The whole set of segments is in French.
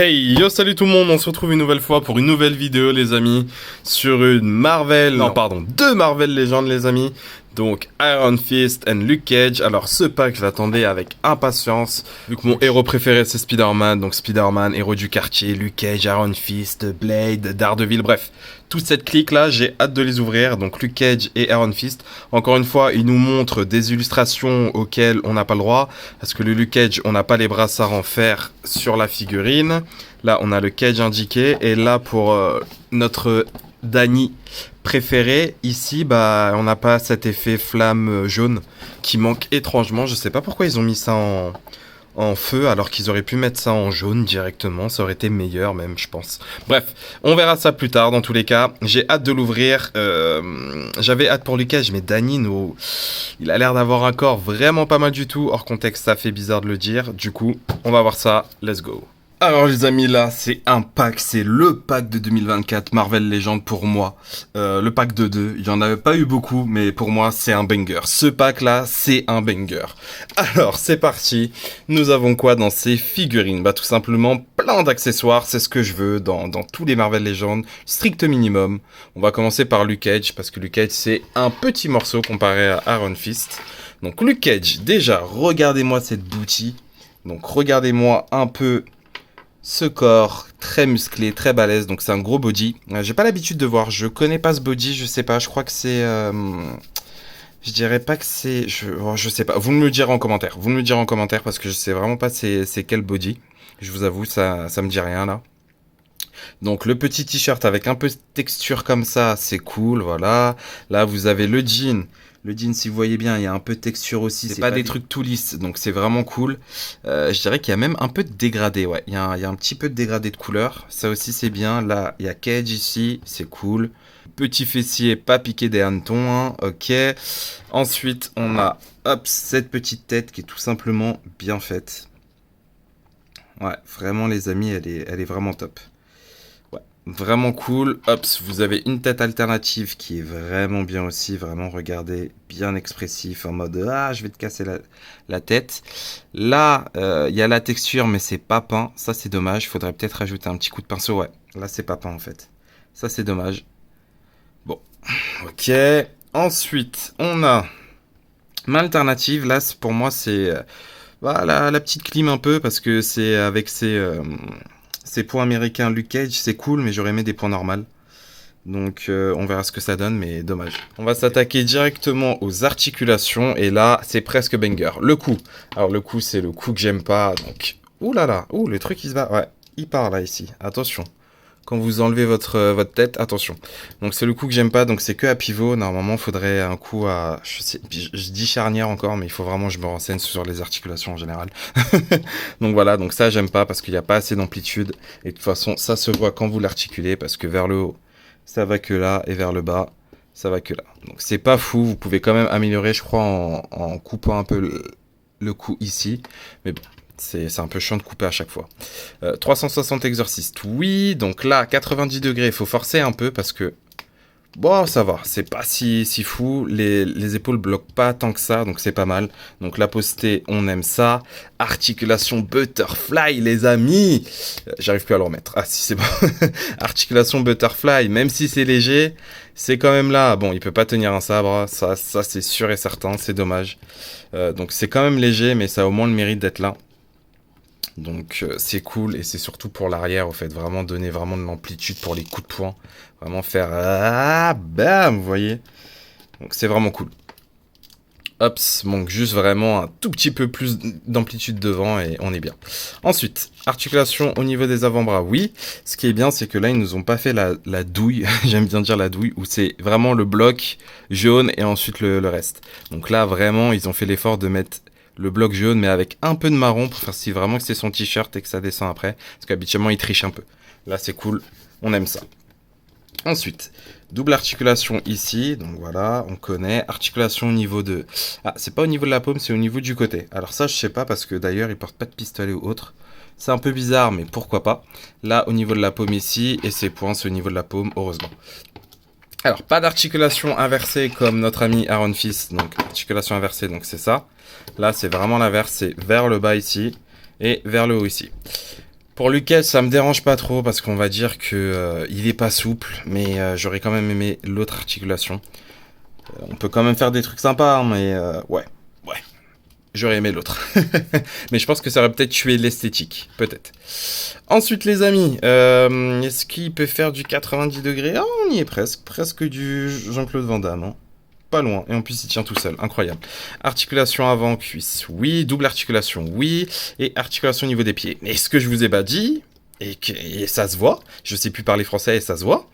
Hey, yo, salut tout le monde, on se retrouve une nouvelle fois pour une nouvelle vidéo les amis, sur une Marvel, deux Marvel Legends les amis, donc Iron Fist and Luke Cage. Alors ce pack je l'attendais avec impatience, vu que mon héros préféré c'est Spider-Man, donc Spider-Man, héros du quartier, Luke Cage, Iron Fist, Blade, Daredevil, bref, toute cette clique là, j'ai hâte de les ouvrir, donc Luke Cage et Iron Fist. Encore une fois, ils nous montrent des illustrations auxquelles on n'a pas le droit, parce que le Luke Cage, on n'a pas les brassards en fer sur la figurine. Là, on a le Cage indiqué, et là, pour notre Danny préféré, ici, bah, on n'a pas cet effet flamme jaune qui manque étrangement. Je sais pas pourquoi ils ont mis ça en feu, alors qu'ils auraient pu mettre ça en jaune directement, ça aurait été meilleur même, je pense. Bref, on verra ça plus tard, dans tous les cas. J'ai hâte de l'ouvrir, j'avais hâte pour Luke Cage, mais Danny, il a l'air d'avoir un corps vraiment pas mal du tout, hors contexte, ça fait bizarre de le dire. Du coup, on va voir ça, let's go. Alors les amis, là c'est un pack, c'est le pack de 2024 Marvel Legends pour moi, le pack de 2, il n'y en avait pas eu beaucoup, mais pour moi c'est un banger, ce pack là c'est un banger. Alors c'est parti, nous avons quoi dans ces figurines? Bah tout simplement plein d'accessoires, c'est ce que je veux dans tous les Marvel Legends, strict minimum. On va commencer par Luke Cage, parce que Luke Cage c'est un petit morceau comparé à Iron Fist. Donc Luke Cage, déjà regardez-moi cette boutique, donc regardez-moi un peu ce corps très musclé, très balèze, donc c'est un gros body. J'ai pas l'habitude de voir, je connais pas ce body, je sais pas, je crois que c'est... je dirais pas que c'est... Je sais pas, vous me le direz en commentaire, parce que je sais vraiment pas c'est quel body. Je vous avoue, ça me dit rien là. Donc le petit t-shirt avec un peu de texture comme ça, c'est cool, voilà. Là vous avez le jean. Le jean, si vous voyez bien, il y a un peu de texture aussi. C'est pas des trucs tout lisses, donc c'est vraiment cool. Je dirais qu'il y a même un peu de dégradé, ouais. Il y a un petit peu de dégradé de couleur. Ça aussi, c'est bien. Là, il y a Cage ici, c'est cool. Petit fessier, pas piqué des hannetons, hein. Ok. Ensuite, on a, hop, cette petite tête qui est tout simplement bien faite. Ouais, vraiment, les amis, elle est vraiment top. Vraiment cool. Hop, vous avez une tête alternative qui est vraiment bien aussi. Vraiment, regardez, bien expressif en mode ah, je vais te casser la tête. Là, il y a la texture, mais c'est pas peint. Ça, c'est dommage. Il faudrait peut-être rajouter un petit coup de pinceau. Ouais, là, c'est pas peint en fait. Ça, c'est dommage. Bon, ok. Ensuite, on a main alternative. Là, pour moi, c'est voilà, la petite clim un peu parce que c'est avec ces points américains Luke Cage, c'est cool, mais j'aurais aimé des points normaux. Donc on verra ce que ça donne, mais dommage. On va s'attaquer directement aux articulations, et là, c'est presque banger. Le cou. Alors le cou, c'est le cou que j'aime pas, donc... Ouh là là, ouh, le truc il se bat. Ouais, il part là, ici. Attention. Quand vous enlevez votre tête, attention. Donc c'est le coup que j'aime pas, donc c'est que à pivot. Normalement, il faudrait un coup à... Je dis charnière encore, mais il faut vraiment que je me renseigne sur les articulations en général. Donc voilà, donc ça j'aime pas parce qu'il n'y a pas assez d'amplitude. Et de toute façon, ça se voit quand vous l'articulez, parce que vers le haut, ça va que là, et vers le bas, ça va que là. Donc c'est pas fou, vous pouvez quand même améliorer, je crois, en coupant un peu le cou ici. Mais bon. C'est un peu chiant de couper à chaque fois. 360 exorcistes, oui. Donc là, 90 degrés, il faut forcer un peu parce que... Bon, ça va, c'est pas si fou. Les épaules bloquent pas tant que ça, donc c'est pas mal. Donc la postée, on aime ça. Articulation butterfly, les amis. J'arrive plus à le remettre. Ah si, c'est bon. Articulation butterfly, même si c'est léger, c'est quand même là. Bon, il peut pas tenir un sabre, ça c'est sûr et certain, c'est dommage. Donc c'est quand même léger, mais ça a au moins le mérite d'être là. Donc c'est cool, et c'est surtout pour l'arrière au fait, vraiment donner vraiment de l'amplitude pour les coups de poing, vraiment faire ah bam, vous voyez. Donc c'est vraiment cool. Hop, manque juste vraiment un tout petit peu plus d'amplitude devant et on est bien. Ensuite, articulation au niveau des avant-bras, oui. Ce qui est bien, c'est que là, ils nous ont pas fait la douille, j'aime bien dire la douille, où c'est vraiment le bloc jaune et ensuite le reste. Donc là, vraiment, ils ont fait l'effort de mettre le bloc jaune, mais avec un peu de marron pour faire si vraiment que c'est son t-shirt et que ça descend après. Parce qu'habituellement, il triche un peu. Là, c'est cool. On aime ça. Ensuite, double articulation ici. Donc voilà, on connaît. Articulation au niveau de... Ah, c'est pas au niveau de la paume, c'est au niveau du côté. Alors ça, je sais pas, parce que d'ailleurs, il porte pas de pistolet ou autre. C'est un peu bizarre, mais pourquoi pas. Là, au niveau de la paume ici, et ses points, c'est au niveau de la paume, heureusement. Alors, pas d'articulation inversée comme notre ami Iron Fist. Donc, articulation inversée, donc c'est ça. Là, c'est vraiment l'inverse, c'est vers le bas ici et vers le haut ici. Pour Lucas, ça me dérange pas trop parce qu'on va dire que il est pas souple, mais j'aurais quand même aimé l'autre articulation. On peut quand même faire des trucs sympas, hein, mais ouais. J'aurais aimé l'autre. Mais je pense que ça aurait peut-être tué l'esthétique. Peut-être. Ensuite, les amis, est-ce qu'il peut faire du 90 degrés? Ah, on y est presque. Presque du Jean-Claude Van Damme. Hein. Pas loin. Et en plus, il tient tout seul. Incroyable. Articulation avant, cuisse. Oui. Double articulation. Oui. Et articulation au niveau des pieds. Et ce que je vous ai pas dit, et ça se voit. Je sais plus parler français et ça se voit.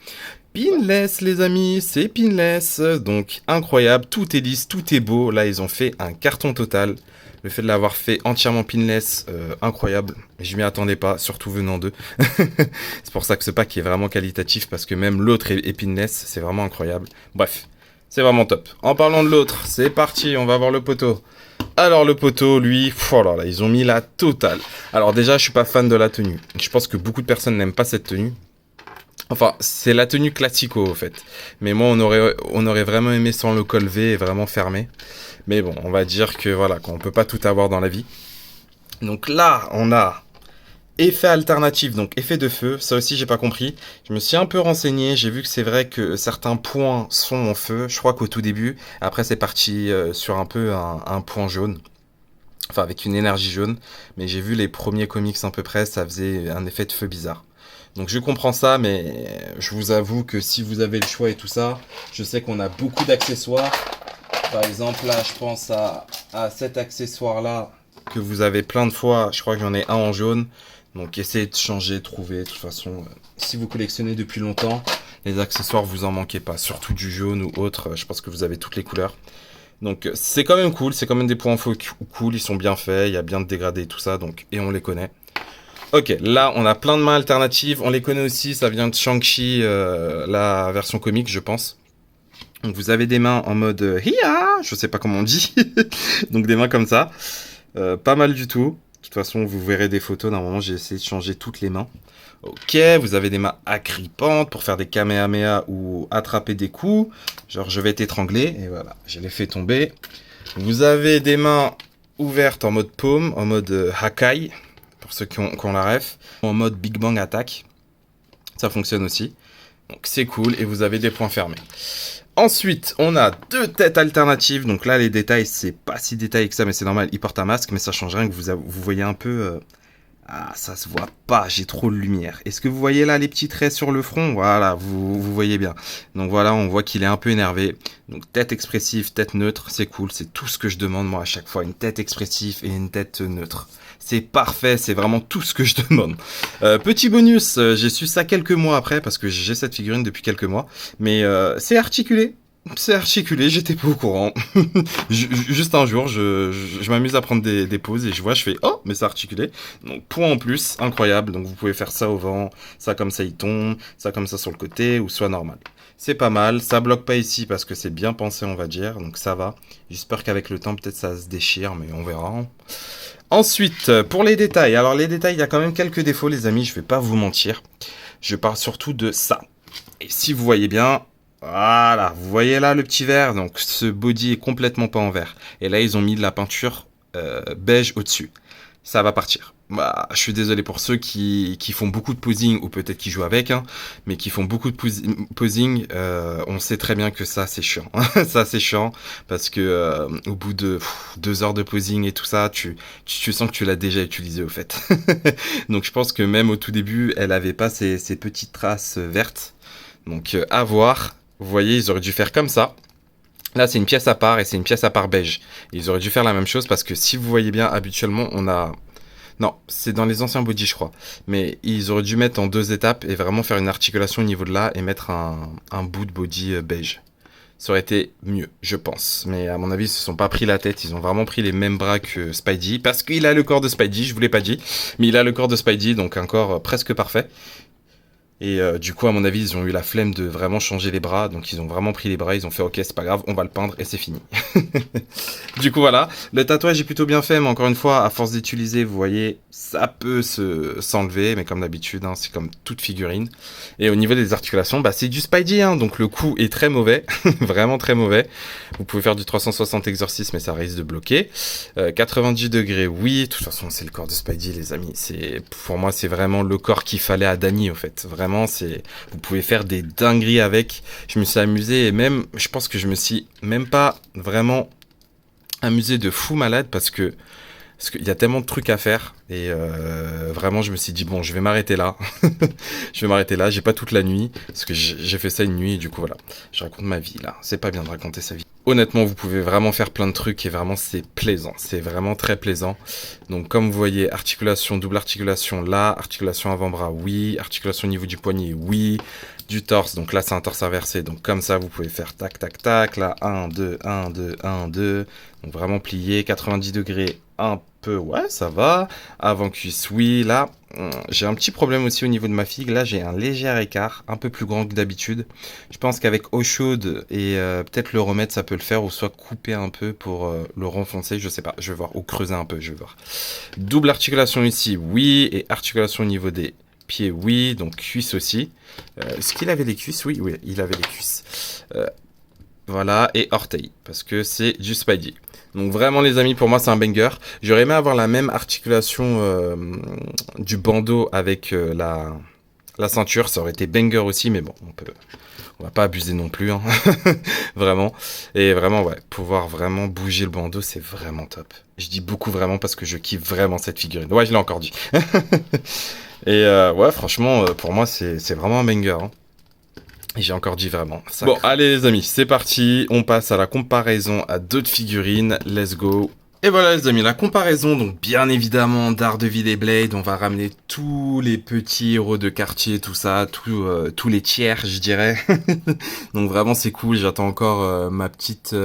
Pinless, les amis, c'est pinless. Donc, incroyable, tout est lisse, tout est beau. Là, ils ont fait un carton total. Le fait de l'avoir fait entièrement pinless, incroyable. Je m'y attendais pas, surtout venant d'eux. C'est pour ça que ce pack est vraiment qualitatif, parce que même l'autre est pinless, c'est vraiment incroyable. Bref, c'est vraiment top. En parlant de l'autre, c'est parti, on va voir le poteau. Alors le poteau, lui, oh là là, ils ont mis la totale. Alors déjà, je suis pas fan de la tenue. Je pense que beaucoup de personnes n'aiment pas cette tenue. Enfin, c'est la tenue classico, au fait. Mais moi, on aurait vraiment aimé sans le col V et vraiment fermé. Mais bon, on va dire que voilà, qu'on peut pas tout avoir dans la vie. Donc là, on a effet alternatif, donc effet de feu. Ça aussi, j'ai pas compris. Je me suis un peu renseigné. J'ai vu que c'est vrai que certains points sont en feu. Je crois qu'au tout début, après, c'est parti sur un peu un point jaune. Enfin, avec une énergie jaune. Mais j'ai vu les premiers comics à peu près, ça faisait un effet de feu bizarre. Donc je comprends ça, mais je vous avoue que si vous avez le choix et tout ça, je sais qu'on a beaucoup d'accessoires. Par exemple, là, je pense à cet accessoire-là que vous avez plein de fois. Je crois que j'en ai un en jaune. Donc essayez de changer, trouver. De toute façon, si vous collectionnez depuis longtemps, les accessoires, vous en manquez pas. Surtout du jaune ou autre. Je pense que vous avez toutes les couleurs. Donc c'est quand même cool. C'est quand même des points info cool. Ils sont bien faits. Il y a bien de dégradés et tout ça. Donc, et on les connaît. Ok, là on a plein de mains alternatives, on les connaît aussi, ça vient de Shang-Chi, la version comique je pense. Donc vous avez des mains en mode Hiya, je sais pas comment on dit, donc des mains comme ça, pas mal du tout. De toute façon vous verrez des photos, d'un moment j'ai essayé de changer toutes les mains. Ok, vous avez des mains agrippantes pour faire des kamehameha ou attraper des coups, genre je vais t'étrangler, et voilà, je les fais tomber. Vous avez des mains ouvertes en mode paume, en mode Hakai. Pour ceux qui ont la ref, en mode Big Bang Attack, ça fonctionne aussi, donc c'est cool, et vous avez des points fermés. Ensuite, on a deux têtes alternatives, donc là les détails, c'est pas si détaillé que ça, mais c'est normal, ils portent un masque, mais ça change rien, que vous voyez un peu... Ah, ça se voit pas, j'ai trop de lumière. Est-ce que vous voyez là les petits traits sur le front? Voilà, vous voyez bien. Donc voilà, on voit qu'il est un peu énervé. Donc tête expressive, tête neutre, c'est cool, c'est tout ce que je demande moi à chaque fois. Une tête expressive et une tête neutre. C'est parfait, c'est vraiment tout ce que je demande. Petit bonus, j'ai su ça quelques mois après, parce que j'ai cette figurine depuis quelques mois. Mais c'est articulé. C'est articulé, j'étais pas au courant. Juste un jour, je m'amuse à prendre des pauses et je vois, je fais oh, mais c'est articulé. Donc point en plus, incroyable. Donc vous pouvez faire ça au vent, ça comme ça il tombe, ça comme ça sur le côté ou soit normal. C'est pas mal, ça bloque pas ici parce que c'est bien pensé, on va dire, donc ça va. J'espère qu'avec le temps peut-être ça se déchire, mais on verra. Ensuite, pour les détails. Alors les détails, il y a quand même quelques défauts, les amis. Je vais pas vous mentir. Je parle surtout de ça. Et si vous voyez bien. Voilà, vous voyez là le petit vert, donc ce body est complètement pas en vert. Et là, ils ont mis de la peinture beige au-dessus. Ça va partir. Bah, je suis désolé pour ceux qui font beaucoup de posing, ou peut-être qui jouent avec, hein, mais qui font beaucoup de posing, on sait très bien que ça, c'est chiant. Ça, c'est chiant, parce que au bout de 2 heures de posing et tout ça, tu sens que tu l'as déjà utilisé, au fait. Donc je pense que même au tout début, elle avait pas ces petites traces vertes. Donc à voir. Vous voyez, ils auraient dû faire comme ça. Là, c'est une pièce à part et c'est une pièce à part beige. Ils auraient dû faire la même chose parce que si vous voyez bien, habituellement, on a... Non, c'est dans les anciens body, je crois. Mais ils auraient dû mettre en 2 étapes et vraiment faire une articulation au niveau de là et mettre un bout de body beige. Ça aurait été mieux, je pense. Mais à mon avis, ils se sont pas pris la tête. Ils ont vraiment pris les mêmes bras que Spidey. Parce qu'il a le corps de Spidey, je vous l'ai pas dit. Mais il a le corps de Spidey, donc un corps presque parfait. Et du coup, à mon avis, ils ont eu la flemme de vraiment changer les bras. Donc, ils ont vraiment pris les bras. Ils ont fait, ok, c'est pas grave, on va le peindre et c'est fini. Du coup, voilà. Le tatouage est plutôt bien fait. Mais encore une fois, à force d'utiliser, vous voyez, ça peut s'enlever. Mais comme d'habitude, hein, c'est comme toute figurine. Et au niveau des articulations, bah, c'est du Spidey. Hein, donc, le coup est très mauvais. Vraiment très mauvais. Vous pouvez faire du 360 exorcisme, mais ça risque de bloquer. 90 degrés, oui. De toute façon, c'est le corps de Spidey, les amis. Pour moi, c'est vraiment le corps qu'il fallait à Danny, en fait. Vraiment, vous pouvez faire des dingueries avec. Je me suis amusé et même, je pense que je me suis même pas vraiment amusé de fou malade parce qu'il y a tellement de trucs à faire et vraiment je me suis dit bon je vais m'arrêter là. Je vais m'arrêter là, j'ai pas toute la nuit parce que j'ai fait ça une nuit et du coup voilà, je raconte ma vie là, c'est pas bien de raconter sa vie. Honnêtement vous pouvez vraiment faire plein de trucs et vraiment c'est plaisant, c'est vraiment très plaisant. Donc comme vous voyez, articulation, double articulation là, articulation avant-bras oui, articulation au niveau du poignet oui, du torse, donc là c'est un torse inversé, donc comme ça vous pouvez faire tac tac tac, là 1, 2, 1, 2, 1, 2, donc vraiment plié, 90 degrés, un peu, ouais ça va, avant cuisse oui, là j'ai un petit problème aussi au niveau de ma figue, là j'ai un léger écart, un peu plus grand que d'habitude, je pense qu'avec eau chaude et peut-être le remettre ça peut le faire, ou soit couper un peu pour le renfoncer, je sais pas, je vais voir, ou creuser un peu, je vais voir. Double articulation ici, oui, et articulation au niveau des pieds, oui, donc cuisse aussi. Est-ce qu'il avait les cuisses? Oui, oui, il avait les cuisses. Voilà, et orteil, parce que c'est du Spidey. Donc vraiment les amis, pour moi c'est un banger. J'aurais aimé avoir la même articulation du bandeau avec la ceinture, ça aurait été banger aussi, mais bon, on va pas abuser non plus, hein. Vraiment. Et vraiment, ouais, pouvoir vraiment bouger le bandeau, c'est vraiment top. Je dis beaucoup vraiment parce que je kiffe vraiment cette figurine. Ouais, je l'ai encore dit. Et ouais, franchement, pour moi, c'est vraiment un banger. Hein. Et j'ai encore dit vraiment. Bon, allez les amis, c'est parti. On passe à la comparaison à d'autres figurines. Let's go. Et voilà les amis, la comparaison, donc bien évidemment Daredevil et Blade, on va ramener tous les petits héros de quartier, tout ça, tous les tiers je dirais. Donc vraiment c'est cool, j'attends encore ma petite...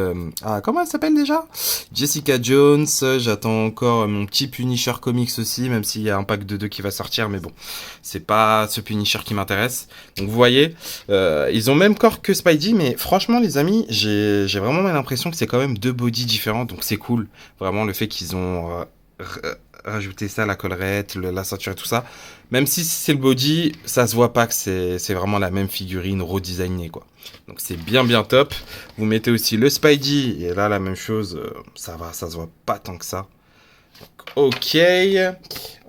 comment elle s'appelle déjà? Jessica Jones, j'attends encore mon petit Punisher Comics aussi, même s'il y a un pack de 2 qui va sortir, mais bon, c'est pas ce Punisher qui m'intéresse. Donc vous voyez, ils ont même corps que Spidey, mais franchement les amis, j'ai vraiment l'impression que c'est quand même 2 bodies différents, donc c'est cool. Vraiment, le fait qu'ils ont rajouté ça, la collerette, la ceinture et tout ça. Même si c'est le body, ça se voit pas que c'est vraiment la même figurine redesignée, quoi. Donc c'est bien bien top. Vous mettez aussi le Spidey, et là la même chose, ça va, ça se voit pas tant que ça. Donc, ok.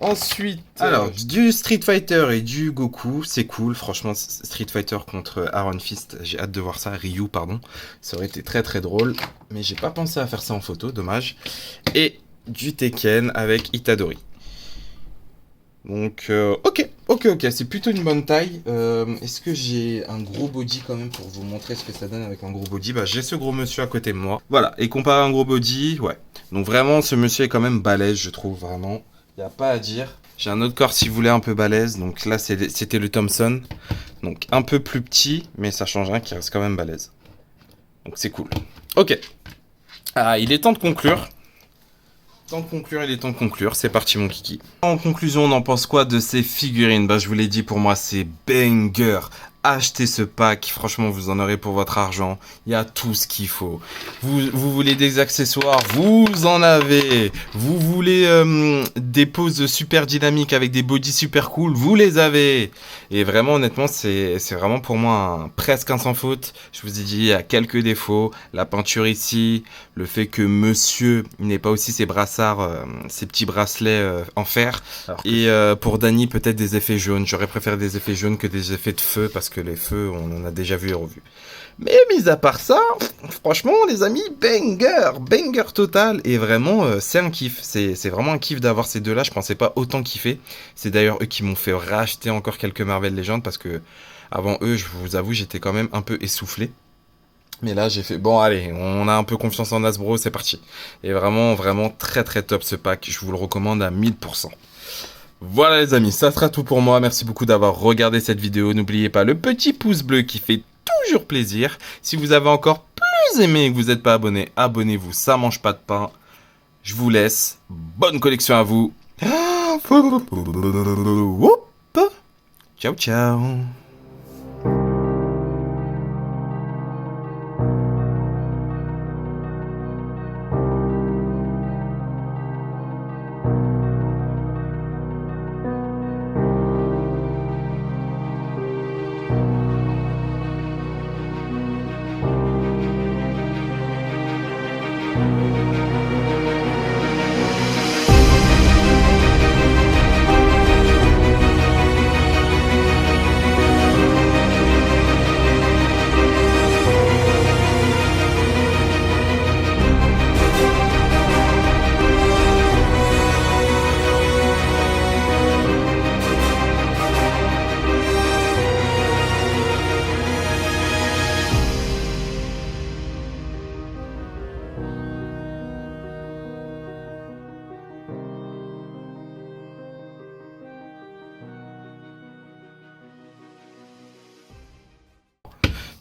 Ensuite, alors, du Street Fighter et du Goku, c'est cool. Franchement, Street Fighter contre Iron Fist, j'ai hâte de voir ça. Ryu, pardon. Ça aurait été très très drôle. Mais j'ai pas pensé à faire ça en photo, dommage. Et du Tekken avec Itadori. Donc, ok, c'est plutôt une bonne taille. Est-ce que j'ai un gros body quand même pour vous montrer ce que ça donne avec un gros body? Bah, j'ai ce gros monsieur à côté de moi. Voilà, et comparé à un gros body, ouais. Donc vraiment, ce monsieur est quand même balèze, je trouve, vraiment. Il n'y a pas à dire. J'ai un autre corps, si vous voulez, un peu balèze. Donc là, c'était le Thompson. Donc un peu plus petit, mais ça change rien, qui reste quand même balèze. Donc c'est cool. Ok. Ah, il est temps de conclure. Il est temps de conclure. C'est parti, mon kiki. En conclusion, on en pense quoi de ces figurines? Bah, je vous l'ai dit, pour moi, c'est banger. Achetez ce pack, franchement vous en aurez pour votre argent, il y a tout ce qu'il faut. Vous voulez des accessoires, vous en avez. Vous voulez des poses super dynamiques avec des bodies super cool, vous les avez. Et vraiment honnêtement c'est vraiment pour moi presque un sans faute. Je vous ai dit il y a quelques défauts, la peinture ici, le fait que monsieur n'ait pas aussi ses brassards, ses petits bracelets en fer. Et pour Danny peut-être des effets jaunes, j'aurais préféré des effets jaunes que des effets de feu parce que les feux, on en a déjà vu et revu. Mais mis à part ça, franchement, les amis, banger total. Et vraiment, c'est un kiff. C'est vraiment un kiff d'avoir ces deux-là. Je pensais pas autant kiffer. C'est d'ailleurs eux qui m'ont fait racheter encore quelques Marvel Legends parce que avant eux, je vous avoue, j'étais quand même un peu essoufflé. Mais là, j'ai fait, bon, allez, on a un peu confiance en Hasbro, c'est parti. Et vraiment très top ce pack. Je vous le recommande à 1000%. Voilà les amis, ça sera tout pour moi. Merci beaucoup d'avoir regardé cette vidéo. N'oubliez pas le petit pouce bleu qui fait toujours plaisir. Si vous avez encore plus aimé et que vous n'êtes pas abonné, abonnez-vous, ça mange pas de pain. Je vous laisse. Bonne collection à vous. Ciao Ciao, ciao.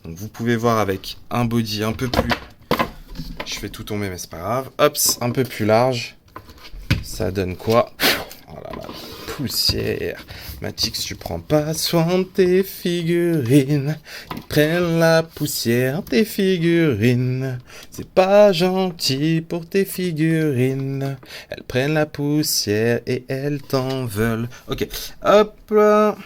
Donc vous pouvez voir avec un body un peu plus... Je fais tout tomber mais c'est pas grave. Hop, un peu plus large. Ça donne quoi? Oh là là, poussière. Matix, tu prends pas soin de tes figurines. Ils prennent la poussière, tes figurines. C'est pas gentil pour tes figurines. Elles prennent la poussière et elles t'en veulent. Ok, hop là.